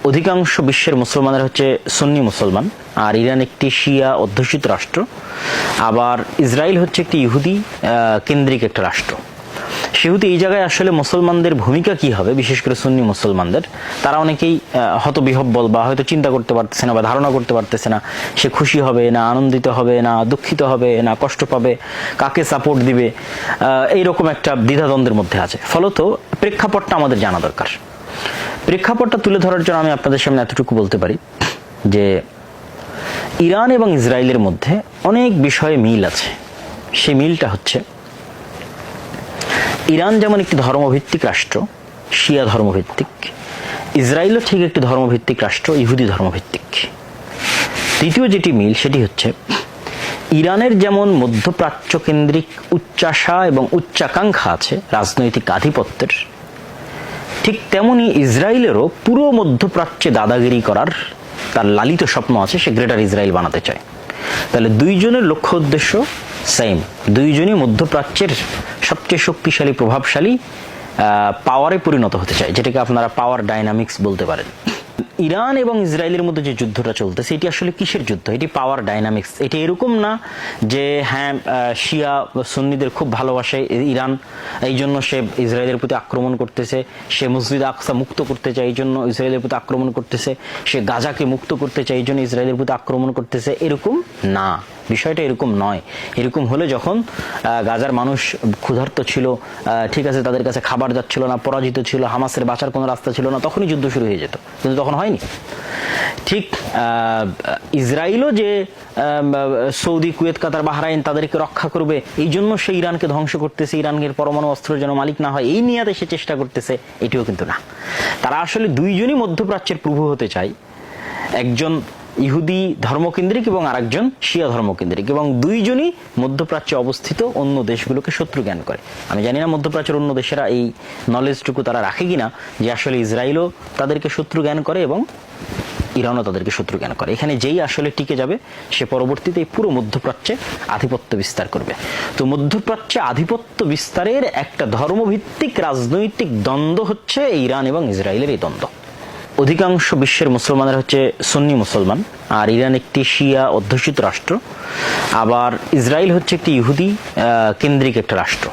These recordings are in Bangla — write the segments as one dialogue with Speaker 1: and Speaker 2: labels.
Speaker 1: অধিকাংশ বিশ্বের মুসলমানরা হচ্ছে সুন্নি মুসলমান, আর ইরান একটি শিয়া অধ্যুষিত রাষ্ট্র। আবার ইসরায়েল হচ্ছে একটি ইহুদি কেন্দ্রিক একটা রাষ্ট্র। সেহেতু এই জায়গায় আসলে মুসলমানদের ভূমিকা কি হবে, বিশেষ করে সুন্নি মুসলমানদের, তারা অনেকেই হতবিহ্বল বা হয়তো চিন্তা করতে পারতেছে না বা ধারণা করতে পারতেছে না সে খুশি হবে না, আনন্দিত হবে না, দুঃখিত হবে না, কষ্ট পাবে, কাকে সাপোর্ট দিবে, এইরকম একটা দ্বিধাদ্বন্দ্বের মধ্যে আছে। ফলত প্রেক্ষাপটটা আমাদের জানা দরকার। প্রেক্ষাপটটা তুলে ধরার জন্য আমি আপনাদের সামনে এতটুকু বলতে পারি যে ইরান এবং ইসরায়েলের মধ্যে অনেক বিষয়ে মিল আছে। সেই মিলটা হচ্ছে, ইরান যেমন একটি ধর্মভিত্তিক রাষ্ট্র, শিয়া ধর্মভিত্তিক, ইসরায়েলও ঠিক একটি ধর্মভিত্তিক রাষ্ট্র, ইহুদি ধর্মভিত্তিক। দ্বিতীয় যেটি মিল সেটি হচ্ছে, ইরানের যেমন মধ্যপ্রাচ্য কেন্দ্রিক উচ্চাশা এবং উচ্চাকাঙ্ক্ষা আছে রাজনৈতিক আধিপত্যের, ঠিক তেমনি ইসরায়েলেরও পুরো মধ্যপ্রাচ্যে দাদাগিরি করার তার লালিত স্বপ্ন আছে, সে গ্রেটার ইসরায়েল বানাতে চায়। তাহলে দুইজনের লক্ষ্য উদ্দেশ্য সেম, দুইজনই মধ্যপ্রাচ্যের সবচেয়ে শক্তিশালী প্রভাবশালী পাওয়ারে পরিণত হতে চায়, যেটাকে আপনারা পাওয়ার ডাইনামিক্স বলতে পারেন। ইরান এবং ইসরায়েলের মধ্যে যে যুদ্ধটা চলতেছে এটি আসলে কিসের যুদ্ধ? এটি পাওয়ার ডাইনামিক্স। এটি এরকম না যে হ্যাঁ শিয়া সুন্নিদের খুব ভালোবাসে ইরান, এই জন্য সে ইসরায়েলের প্রতি আক্রমণ করতেছে, সে মসজিদ আকসা মুক্ত করতে চায় এই জন্য ইসরায়েলের প্রতি আক্রমণ করতেছে, সে গাজাকে মুক্ত করতে চায় এই জন্য ইসরায়েলের প্রতি আক্রমণ করতেছে, এরকম না। বিষয়টা এরকম নয়। এরকম হলে যখন গাজার মানুষ ক্ষুধার্ত ছিল, ঠিক আছে, তাদের কাছে খাবার যাচ্ছিল না, পরাজিত ছিল, হামাসের বাঁচার কোনো রাস্তা ছিল না, তখনই যুদ্ধ শুরু হয়ে যেত, কিন্তু তখন হয়নি। ঠিক ইসরায়েলও যে সৌদি, কুয়েত, কাতার, বাহরাইন তাদেরকে রক্ষা করবে এই জন্য সে ইরানকে ধ্বংস করতেছে, ইরানের পরমাণু অস্ত্রের যেন মালিক না হয় এই নিয়াতে সে চেষ্টা করতেছে, এটিও কিন্তু না। তারা আসলে দুইজনই মধ্যপ্রাচ্যের প্রভু হতে চায়, একজন ইহুদি ধর্মকেন্দ্রিক এবং আরেকজন শিয়া ধর্মকেন্দ্রিক, এবং দুইজনই মধ্যপ্রাচ্যে অবস্থিত অন্য দেশগুলোকে শত্রু জ্ঞান করে। আমি জানি না মধ্যপ্রাচ্যের অন্য দেশেরা এই নলেজটুকু তারা রাখে কিনা যে আসলে ইসরায়েলও তাদেরকে শত্রু জ্ঞান করে এবং ইরানও তাদেরকে শত্রু জ্ঞান করে। এখানে যেই আসলে টিকে যাবে সে পরবর্তীতে পুরো মধ্যপ্রাচ্যে আধিপত্য বিস্তার করবে। তো মধ্যপ্রাচ্যে আধিপত্য বিস্তারের একটা ধর্মভিত্তিক রাজনৈতিক দ্বন্দ্ব হচ্ছে ইরান এবং ইসরায়েলের এই দ্বন্দ্ব। অধিকাংশ বিশ্বের মুসলমানরা হচ্ছে সুন্নি মুসলমান, আর ইরান একটি শিয়া অধ্যুষিত রাষ্ট্র। আবার ইসরায়েল হচ্ছে একটি ইহুদি কেন্দ্রিক একটা রাষ্ট্র।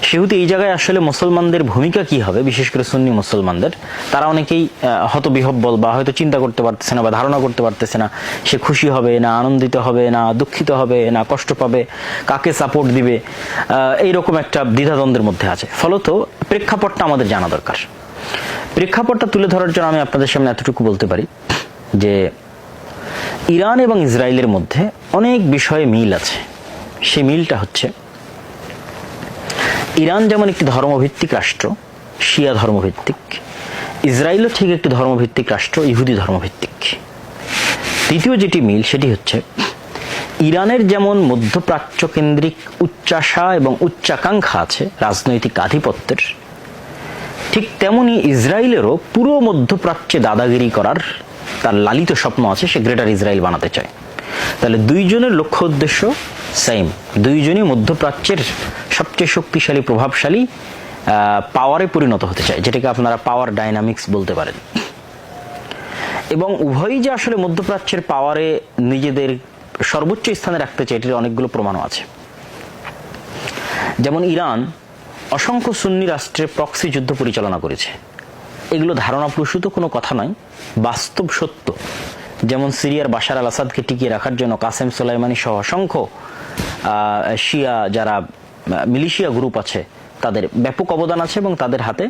Speaker 1: সেহেতু এই জায়গায় আসলে মুসলমানদের ভূমিকা কি হবে, বিশেষ করে সুন্নি মুসলমানদের, তারা অনেকেই হতবিহ্বল বা হয়তো চিন্তা করতে পারতেছে না বা ধারণা করতে পারতেছে না সে খুশি হবে না, আনন্দিত হবে না, দুঃখিত হবে না, কষ্ট পাবে, কাকে সাপোর্ট দিবে, এইরকম একটা দ্বিধাদ্বন্দ্বের মধ্যে আছে। ফলত প্রেক্ষাপটটা আমাদের জানা দরকার। প্রেক্ষাপটটা তুলে ধরার জন্য আমি আপনাদের সামনে এতটুকু বলতে পারি যে ইরান এবং ইসরায়েলের মধ্যে অনেক বিষয়ে মিল আছে। সেই মিলটা হচ্ছে, ইরান যেমন একটি ধর্মভিত্তিক রাষ্ট্র, শিয়া ধর্মভিত্তিক, ইসরায়েলও ঠিক একটি ধর্মভিত্তিক রাষ্ট্র, ইহুদি ধর্মভিত্তিক। দ্বিতীয় যেটি মিল সেটি হচ্ছে, ইরানের যেমন মধ্যপ্রাচ্য কেন্দ্রিক উচ্চাশা এবং উচ্চাকাঙ্ক্ষা আছে রাজনৈতিক আধিপত্যের, ঠিক তেমনি ইসরায়েলেরও পুরো মধ্যপ্রাচ্যে দাদাগিরি করার তার লালিত স্বপ্ন আছে, সে গ্রেটার ইসরায়েল বানাতে চায়। তাহলে দুইজনের লক্ষ্য উদ্দেশ্য সেম, দুইজনই মধ্যপ্রাচ্যের সবচেয়ে শক্তিশালী প্রভাবশালী পাওয়ারে পরিণত হতে চায়, যেটাকে আপনারা পাওয়ার ডাইনামিক্স বলতে পারেন। এবং উভয়ই যে আসলে মধ্যপ্রাচ্যের পাওয়ারে নিজেদের সর্বোচ্চ স্থানে রাখতে চায় এটির অনেকগুলো প্রমাণও আছে। যেমন ইরান অসংখ্য সুন্নি রাষ্ট্রে প্রক্সি যুদ্ধ পরিচালনা করেছে, এগুলো ধারণা প্রসূত কোনো কথা নয়, বাস্তব সত্য। যেমন সিরিয়ার বাশার আল আসাদকে টিকিয়ে রাখার জন্য কাসেম সোলাইমানি সহ অসংখ্য শিয়া যারা মিলিশিয়া গ্রুপ আছে তাদের ব্যাপক অবদান আছে, এবং তাদের হাতে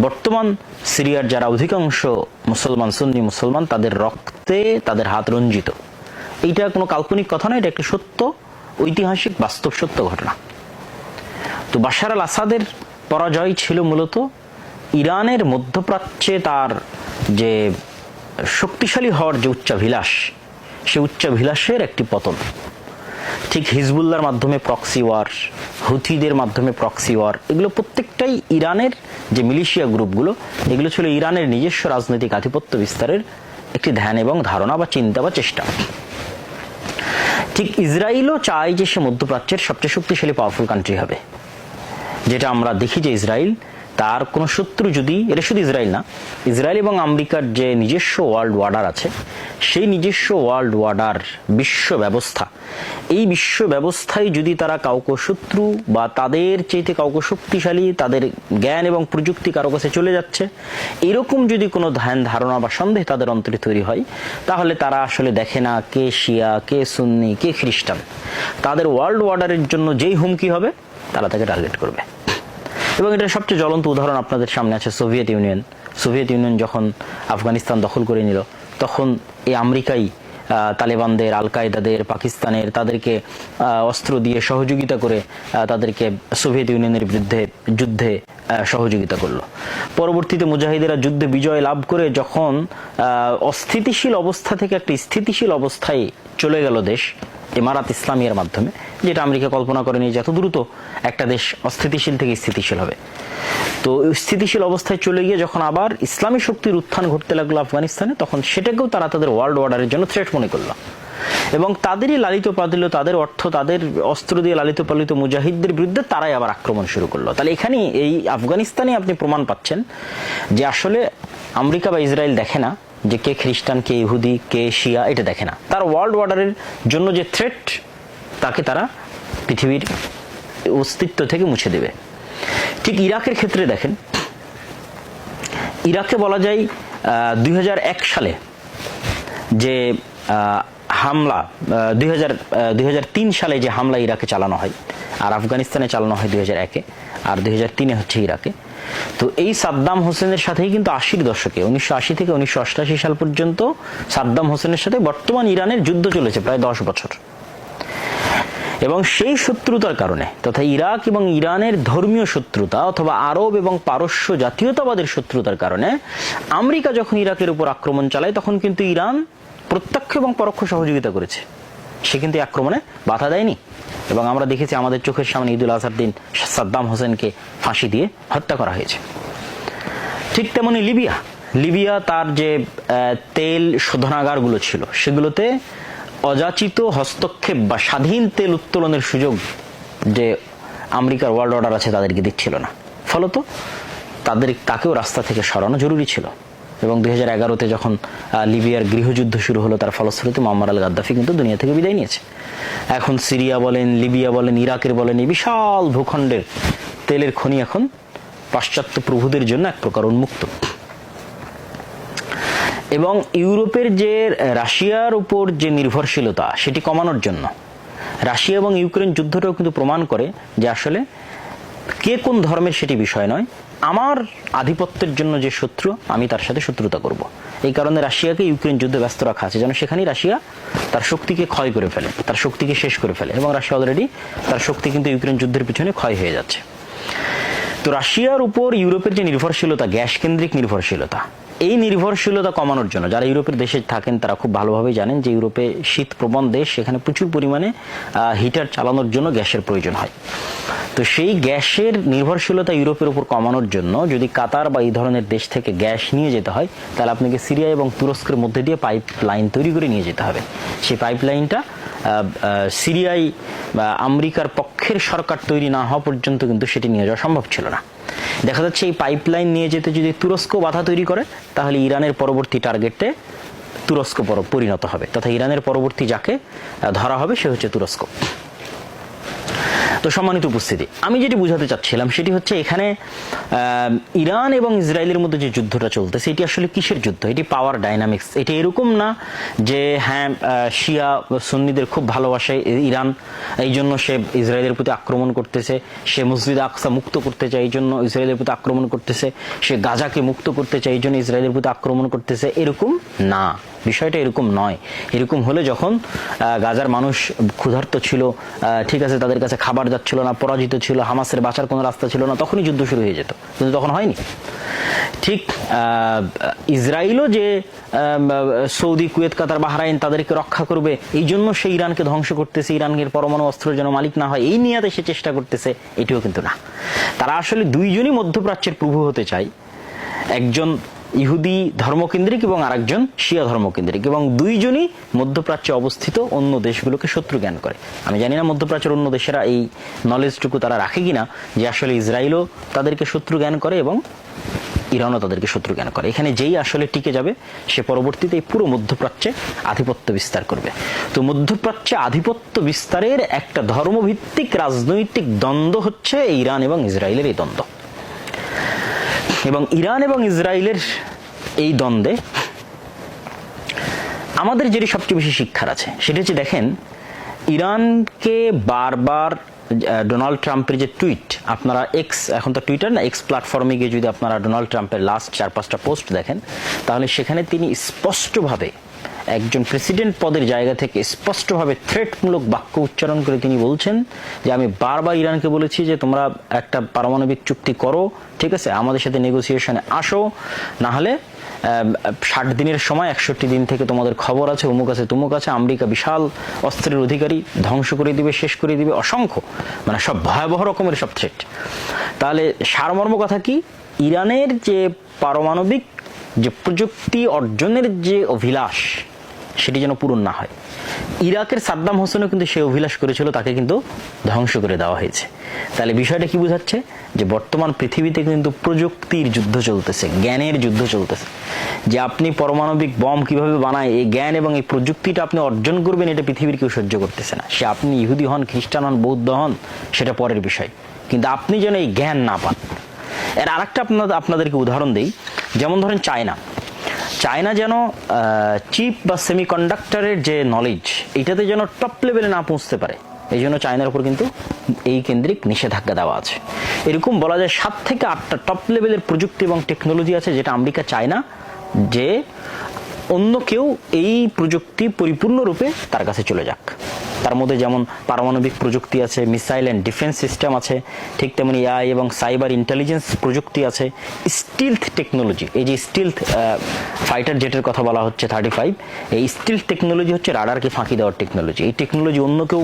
Speaker 1: বর্তমান সিরিয়ার যারা অধিকাংশ মুসলমান, সুন্নি মুসলমান, তাদের রক্তে তাদের হাত রঞ্জিত। এইটা কোনো কাল্পনিক কথা নয়, এটা একটা সত্য, ঐতিহাসিক বাস্তব সত্য ঘটনা। তো বাশার আল আসাদের পরাজয় ছিল মূলত ইরানের মধ্যপ্রাচ্যে তার যে শক্তিশালী হওয়ার যে উচ্চাভিলাষ, সে উচ্চাভিলাষের একটি পতন। ঠিক হিজবুল্লাহর মাধ্যমে প্রক্সি ওয়ার, হুথিদের মাধ্যমে প্রক্সি ওয়ার, এগুলো প্রত্যেকটাই ইরানের যে মিলিশিয়া গ্রুপগুলো, এগুলো ছিল ইরানের নিজস্ব রাজনৈতিক আধিপত্য বিস্তারের একটি ধ্যান এবং ধারণা বা চিন্তা বা চেষ্টা। ঠিক ইসরায়েলও চায় যে সে মধ্যপ্রাচ্যের সবচেয়ে শক্তিশালী পাওয়ারফুল কান্ট্রি হবে, যেটা আমরা দেখি যে ইসরায়েল তার কোনো শত্রু যদি, এটা শুধু ইসরায়েল না, ইসরায়েল এবং আমেরিকার যে নিজস্ব ওয়ার্ল্ড অর্ডার আছে, সেই নিজস্ব ওয়ার্ল্ড অর্ডার বিশ্ব ব্যবস্থা, এই বিশ্ব ব্যবস্থায় যদি তারা কাউকে শত্রু বা তাদের চাইতে কাউকে শক্তিশালী, তাদের জ্ঞান এবং প্রযুক্তি কারো কাছে চলে যাচ্ছে, এরকম যদি কোনো ধ্যান ধারণা বা সন্দেহ তাদের অন্তরে তৈরি হয়, তাহলে তারা আসলে দেখে না কে শিয়া, কে সুন্নি, কে খ্রিস্টান। তাদের ওয়ার্ল্ড অর্ডারের জন্য যেই হুমকি হবে তারা তাকে টার্গেট করবে। এবং এটার সবচেয়ে জ্বলন্ত উদাহরণ আপনাদের সামনে আছে সোভিয়েত ইউনিয়ন। সোভিয়েত ইউনিয়ন যখন আফগানিস্তান দখল করে নিল, তখন এই আমেরিকাই তালেবানদের, আল কায়দাদের, পাকিস্তানের, তাদেরকে অস্ত্র দিয়ে সহযোগিতা করে তাদেরকে সোভিয়েত ইউনিয়নের বিরুদ্ধে যুদ্ধে সহযোগিতা করলো। পরবর্তীতে মুজাহিদেরা যুদ্ধে বিজয় লাভ করে যখন অস্থিতিশীল অবস্থা থেকে একটা স্থিতিশীল অবস্থায় চলে গেল দেশ ইমারাত ইসলামিয়ার মাধ্যমে, যেটা আমেরিকা কল্পনা করেনি যে এত দ্রুত একটা দেশ অস্থিতিশীল থেকে স্থিতিশীল হবে। তো স্থিতিশীল অবস্থায় চলে গিয়ে যখন আবার ইসলামী শক্তির উত্থান ঘটতে লাগলো আফগানিস্তানে, তখন সেটাকেও তারা তাদের ওয়ার্ল্ড অর্ডারের জন্য থ্রেট মনে করলো। এবং তাদেরই লালিত পালিত, তাদের অর্থ, তাদের অস্ত্র দিয়ে লালিত পালিত মুজাহিদদের বিরুদ্ধে তারাই আবার আক্রমণ শুরু করলো। তাহলে এখানে এই আফগানিস্তানে আপনি প্রমাণ পাচ্ছেন যে আসলে আমেরিকা বা ইসরায়েল দেখে না যে কে খ্রিস্টান, কে ইহুদি, কে শিয়া, এটা দেখে না। তার ওয়ার্ল্ড অর্ডারের জন্য যে থ্রেট, তাকে তারা পৃথিবীর অস্তিত্ব থেকে মুছে দেবে। ঠিক ইরাকের ক্ষেত্রে দেখেন, ইরাকে বলা যায় 2001 সালে যে হামলা, 2003 সালে যে হামলা ইরাকে চালানো হয়, আর আফগানিস্তানে চালানো হয় 2001-এ, আর 2003-এ হচ্ছে ইরাকে। তো এই সাদ্দাম হোসেনের সাথেই কিন্তু 80-র দশকে, 1980 থেকে 1988 সাল পর্যন্ত সাদ্দাম হোসেনের সাথে বর্তমান ইরানের যুদ্ধ চলেছে প্রায় 10 বছর। এবং সেই শত্রুতার কারণে, তথা ইরাক এবং ইরানের ধর্মীয় শত্রুতা অথবা আরব এবং পারস্য জাতীয়তাবাদের শত্রুতার কারণে আমেরিকা যখন ইরাকের উপর আক্রমণ চালায়, তখন কিন্তু ইরান প্রত্যক্ষ এবং পরোক্ষ সহযোগিতা করেছে। সে কিন্তু আক্রমণে বাধা দেয়নি। এবং আমরা দেখেছি আমাদের চোখের সামনে ঈদুল আজহার দিন সাদ্দাম হোসেনকে ফাঁসি দিয়ে হত্যা করা হয়েছে। ঠিক তেমনি লিবিয়া তার যে তেল শোধনাগারগুলো ছিল, সেগুলোতে অযাচিত হস্তক্ষেপ বা স্বাধীন তেল উত্তোলনের সুযোগ যে আমেরিকার ওয়ার্ল্ড অর্ডার আছে তাদেরকে দিচ্ছিল না। ফলত তাকেও রাস্তা থেকে সরানো জরুরি ছিল। এবং 2011-তে যখন লিবিয়ার গৃহযুদ্ধ শুরু হলো, তার ফলশ্রুতিতে মুয়াম্মার আল গাদ্দাফি কিন্তু দুনিয়া থেকে বিদায় নিয়েছে। এখন সিরিয়া বলেন, লিবিয়া বলেন, ইরাকের বলেন, এই বিশাল ভূখণ্ডের তেলের খনি এখন পাশ্চাত্য প্রভুদের জন্য এক প্রকার উন্মুক্ত। এবং ইউরোপের যে রাশিয়ার উপর যে নির্ভরশীলতা, সেটি কমানোর জন্য রাশিয়া এবং ইউক্রেন যুদ্ধটাও কিন্তু প্রমাণ করে যে আসলে কে কোন ধর্মের সেটি বিষয় নয়, আমার আধিপত্যের জন্য যে শত্রু, আমি তার সাথে শত্রুতা করব। এই কারণে রাশিয়াকে ইউক্রেন যুদ্ধে ব্যস্ত রাখা আছে, যেন সেখানেই রাশিয়া তার শক্তিকে ক্ষয় করে ফেলে, তার শক্তিকে শেষ করে ফেলে। এবং রাশিয়া অলরেডি তার শক্তি কিন্তু ইউক্রেন যুদ্ধের পিছনে ক্ষয় হয়ে যাচ্ছে। তো রাশিয়ার উপর ইউরোপের যে নির্ভরশীলতা, গ্যাস কেন্দ্রিক নির্ভরশীলতা, এই নির্ভরশীলতা কমানোর জন্য, যারা ইউরোপের দেশে থাকেন তারা খুব ভালোভাবে জানেন যে ইউরোপে শীত প্রবণ দেশ, সেখানে প্রচুর পরিমাণে হিটার চালানোর জন্য গ্যাসের প্রয়োজন হয়। তো সেই গ্যাসের নির্ভরশীলতা ইউরোপের উপর কমানোর জন্য যদি কাতার বা এই ধরনের দেশ থেকে গ্যাস নিয়ে যেতে হয়, তাহলে আপনাকে সিরিয়া এবং তুরস্কের মধ্যে দিয়ে পাইপ লাইন তৈরি করে নিয়ে যেতে হবে। সেই পাইপ লাইনটা সিরিয়ায় বা আমেরিকার পক্ষের সরকার তৈরি না হওয়া পর্যন্ত কিন্তু সেটি নিয়ে যাওয়া সম্ভব ছিল না। দেখা যাচ্ছে এই পাইপলাইন নিয়ে যেতে যদি তুরস্ক বাধা তৈরি করে, তাহলে ইরানের পরবর্তী টার্গেটে তুরস্ক পরিণত হবে, তথা ইরানের পরবর্তী যাকে ধরা হবে সে হচ্ছে তুরস্ক। তো সম্মানিত উপস্থিতি, আমি যেটি বুঝাতে চাচ্ছিলাম সেটি হচ্ছে এখানে ইরান এবং ইসরায়েলের মধ্যে যে যুদ্ধটা চলতেছে, এটি আসলে কিসের যুদ্ধ? এটি পাওয়ার ডাইনামিক্স। এটি এরকম না যে হ্যাঁ শিয়া সুন্নিদের খুব ভালোবাসে ইরান, এই জন্য সে ইসরায়েলের প্রতি আক্রমণ করতেছে, সে মসজিদ আকসা মুক্ত করতে চায় এই জন্য ইসরায়েলের প্রতি আক্রমণ করতেছে, সে গাজাকে মুক্ত করতে চায় এই জন্য ইসরায়েলের প্রতি আক্রমণ করতেছে, এরকম না। বিষয়টা এরকম নয়। এরকম হলে যখন গাজার মানুষ ক্ষুধার্ত ছিল, ঠিক আছে, তাদের কাছে খাবার যাচ্ছিল না, পরাজিত ছিল, হামাসের বাঁচার কোনো রাস্তা ছিল না, তখনই যুদ্ধ শুরু হয়ে যেত, কিন্তু তখন হয়নি। ঠিক ইসরায়েলও যে সৌদি, কুয়েত, কাতার, বাহরাইন তাদেরকে রক্ষা করবে এই জন্য সে ইরানকে ধ্বংস করতেছে, ইরানের পরমাণু অস্ত্রের যেন মালিক না হয় এই নিয়াতে সে চেষ্টা করতেছে, এটিও কিন্তু না। তারা আসলে দুইজনই মধ্যপ্রাচ্যের প্রভু হতে চায়। একজন ইহুদি ধর্মকেন্দ্রিক এবং আরেকজন শিয়া ধর্মকেন্দ্রিক, এবং দুইজনই মধ্যপ্রাচ্যে অবস্থিত অন্য দেশগুলোকে শত্রু জ্ঞান করে। আমি জানি না মধ্যপ্রাচ্যের অন্য দেশেরা এই নলেজটুকু তারা রাখে কিনা যে আসলে ইসরায়েলও তাদেরকে শত্রু জ্ঞান করে এবং ইরানও তাদেরকে শত্রু জ্ঞান করে। এখানে যেই আসলে টিকে যাবে সে পরবর্তীতে এই পুরো মধ্যপ্রাচ্যে আধিপত্য বিস্তার করবে। তো মধ্যপ্রাচ্যে আধিপত্য বিস্তারের একটা ধর্মভিত্তিক রাজনৈতিক দ্বন্দ্ব হচ্ছে ইরান এবং ইসরায়েলের এই দ্বন্দ্ব। এবং ইরান এবং ইসরায়েলের এই দ্বন্দ্বে আমাদের যেটি সবচেয়ে বেশি শিক্ষার আছে সেটা হচ্ছে, দেখেন ইরানকে বারবার ডোনাল্ড ট্রাম্পের যে টুইট, আপনারা এক্স, এখন তো টুইটার না, এক্স প্ল্যাটফর্মে গিয়ে যদি আপনারা ডোনাল্ড ট্রাম্পের লাস্ট 4-5টা পোস্ট দেখেন, তাহলে সেখানে তিনি স্পষ্টভাবে একজন প্রেসিডেন্ট পদের জায়গা থেকে স্পষ্টভাবে থ্রেটমূলক বাক্য উচ্চারণ করে তিনি বলছেন যে আমি বারবার ইরানকে বলেছি যে তোমরা একটা পারমাণবিক চুক্তি করো, ঠিক আছে, আমাদের সাথে নেগোসিয়েশনে আসো, না হলে 60 দিনের সময় 61 দিন থেকে তোমাদের খবর আছে, অমুক আছে তুমুক আছে, আমেরিকা বিশাল অস্ত্রের অধিকারী, ধ্বংস করে দিবে, শেষ করে দিবে, অসংখ্য, মানে সব ভয়াবহ রকমের সব থ্রেট। তাহলে সারমর্ম কথা কি, ইরানের যে পারমাণবিক যে প্রযুক্তি অর্জনের যে অভিলাষ সেটি যেন পূরণ না হয়। ইরাকের সাদ্দাম হোসেনও কিন্তু সে অভিলাষ করেছিল, তাকে কিন্তু ধ্বংস করে দেওয়া হয়েছে। তাহলে বিষয়টা কি বোঝাচ্ছে যে বর্তমান পৃথিবীতে কিন্তু প্রযুক্তির যুদ্ধ চলতেছে, জ্ঞানের যুদ্ধ চলতেছে। যে আপনি পারমাণবিক বম কিভাবে বানায়, এই জ্ঞান এবং এই প্রযুক্তিটা আপনি অর্জন করবেন, এটা পৃথিবীর কেউ সহ্য করতেছে না। সে আপনি ইহুদি হন, খ্রিস্টান হন, বৌদ্ধ হন, সেটা পরের বিষয়, কিন্তু আপনি যেন এই জ্ঞান না পান। এর আরেকটা আপনাদেরকে উদাহরণ দেই, যেমন ধরেন চায়না যেন চিপ বা সেমিকন্ডাক্টরের যে নলেজ, এটাতে যেন টপ লেভেলে না পৌঁছতে পারে, এই জন্য চায়নার উপর কিন্তু এই কেন্দ্রিক নিষেধাজ্ঞা দেওয়া আছে। এরকম বলা যায় 7 থেকে 8টা টপ লেভেলের প্রযুক্তি এবং টেকনোলজি আছে যেটা আমেরিকা চায় না যে অন্য কেউ এই প্রযুক্তি পরিপূর্ণরূপে তার কাছে চলে যাক। তার মধ্যে যেমন পারমাণবিক প্রযুক্তি আছে, মিসাইল অ্যান্ড ডিফেন্স সিস্টেম আছে, ঠিক তেমনি এআই এবং সাইবার ইন্টেলিজেন্স প্রযুক্তি আছে, স্টিলথ টেকনোলজি, এই যে স্টিলথ ফাইটার জেটের কথা বলা হচ্ছে 35, এই স্টিলথ টেকনোলজি হচ্ছে রাডারকে ফাঁকি দেওয়ার টেকনোলজি। এই টেকনোলজি অন্য কেউ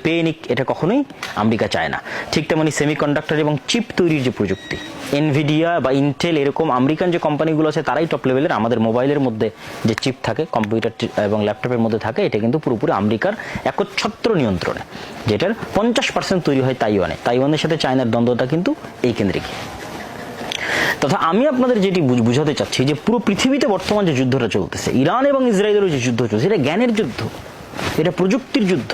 Speaker 1: পেয়ে নিক, এটা কখনোই আমেরিকা চায় না। ঠিক তেমনি সেমিকন্ডাক্টর এবং চিপ তৈরির যে প্রযুক্তি, এনভিডিয়া বা ইন্টেল, এরকম আমেরিকান যে কোম্পানিগুলো আছে তারাই টপ লেভেলের। আমাদের মোবাইলের মধ্যে যে চিপ থাকে, কম্পিউটার এবং ল্যাপটপের মধ্যে থাকে, এটা কিন্তু পুরোপুরি আমেরিকার একচ্ছত্র নিয়ন্ত্রণে, যেটার 50% তৈরি হয় তাইওয়ানের সাথে চায়নার দ্বন্দ্বটা কিন্তু এই কেন্দ্রিক। তথা আমি আপনাদের যেটি বুঝাতে চাচ্ছি যে পুরো পৃথিবীতে বর্তমান যে যুদ্ধটা চলতেছে, ইরান এবং ইসরায়েলের যে যুদ্ধ চলছে, এটা জ্ঞানের যুদ্ধ, এটা প্রযুক্তির যুদ্ধ,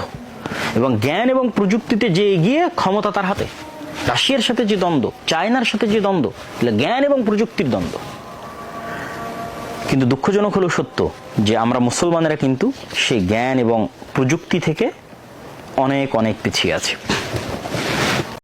Speaker 1: এবং জ্ঞান এবং প্রযুক্তিতে যে এগিয়ে ক্ষমতা তার হাতে। রাশিয়ার সাথে যে দ্বন্দ্ব, চায়নার সাথে যে দ্বন্দ্ব, জ্ঞান এবং প্রযুক্তির দ্বন্দ্ব। কিন্তু দুঃখজনক হলো সত্য যে আমরা মুসলমানেরা কিন্তু সেই জ্ঞান এবং প্রযুক্তি থেকে অনেক অনেক পিছিয়ে আছি।